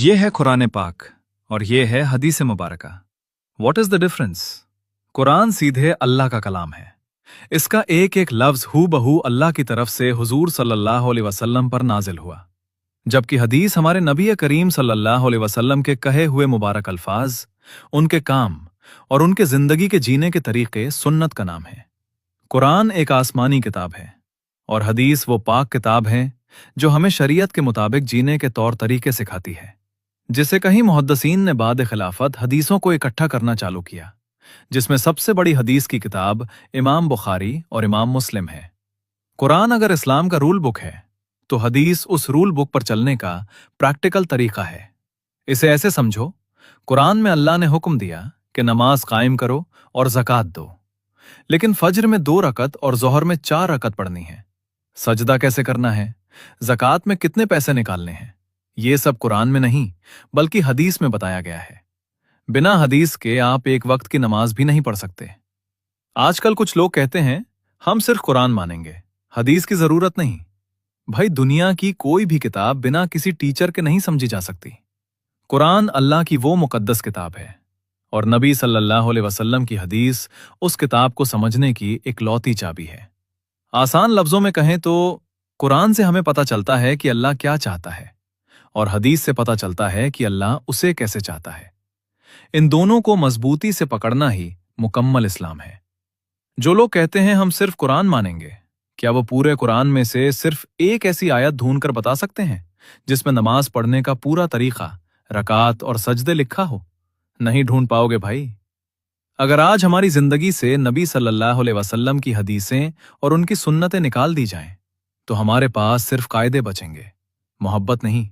ये है कुरान पाक और ये है हदीस मुबारका। What is the difference? कुरान सीधे अल्लाह का कलाम है। इसका एक एक लफ्ज हू बहू अल्लाह की तरफ से हुजूर सल्लल्लाहु अलैहि वसल्लम पर नाजिल हुआ, जबकि हदीस हमारे नबी करीम सल्लल्लाहु अलैहि वसल्लम के कहे हुए मुबारक अल्फाज, उनके काम और उनके जिंदगी के जीने के तरीके सुन्नत का नाम है। कुरान एक आसमानी किताब है और हदीस वो पाक किताब है जो हमें शरीयत के मुताबिक जीने के तौर तरीके सिखाती है। जिसे कहीं मुहद्दिसीन ने बाद खिलाफत हदीसों को इकट्ठा करना चालू किया, जिसमें सबसे बड़ी हदीस की किताब इमाम बुखारी और इमाम मुस्लिम है। कुरान अगर इस्लाम का रूल बुक है तो हदीस उस रूल बुक पर चलने का प्रैक्टिकल तरीका है। इसे ऐसे समझो, कुरान में अल्लाह ने हुक्म दिया कि नमाज कायम करो और ज़कात दो, लेकिन फज्र में 2 रकत और ज़ोहर में 4 रकत पढ़नी है। सजदा कैसे करना है, ज़कात में कितने पैसे निकालने हैं, ये सब कुरान में नहीं बल्कि हदीस में बताया गया है। बिना हदीस के आप एक वक्त की नमाज भी नहीं पढ़ सकते। आजकल कुछ लोग कहते हैं हम सिर्फ कुरान मानेंगे, हदीस की जरूरत नहीं। भाई, दुनिया की कोई भी किताब बिना किसी टीचर के नहीं समझी जा सकती। कुरान अल्लाह की वो मुकद्दस किताब है और नबी सल्लल्लाहु अलैहि वसल्लम की हदीस उस किताब को समझने की इकलौती चाबी है। आसान लफ्जों में कहें तो कुरान से हमें पता चलता है कि अल्लाह क्या चाहता है और हदीस से पता चलता है कि अल्लाह उसे कैसे चाहता है। इन दोनों को मजबूती से पकड़ना ही मुकम्मल इस्लाम है। जो लोग कहते हैं हम सिर्फ कुरान मानेंगे, क्या वो पूरे कुरान में से सिर्फ एक ऐसी आयत ढूंढकर बता सकते हैं जिसमें नमाज पढ़ने का पूरा तरीका, रकात और सजदे लिखा हो? नहीं ढूंढ पाओगे भाई। अगर आज हमारी जिंदगी से नबी सल्लल्लाहु अलैहि वसल्लम की हदीसें और उनकी सुन्नतें निकाल दी जाएं, तो हमारे पास सिर्फ कायदे बचेंगे, मोहब्बत नहीं।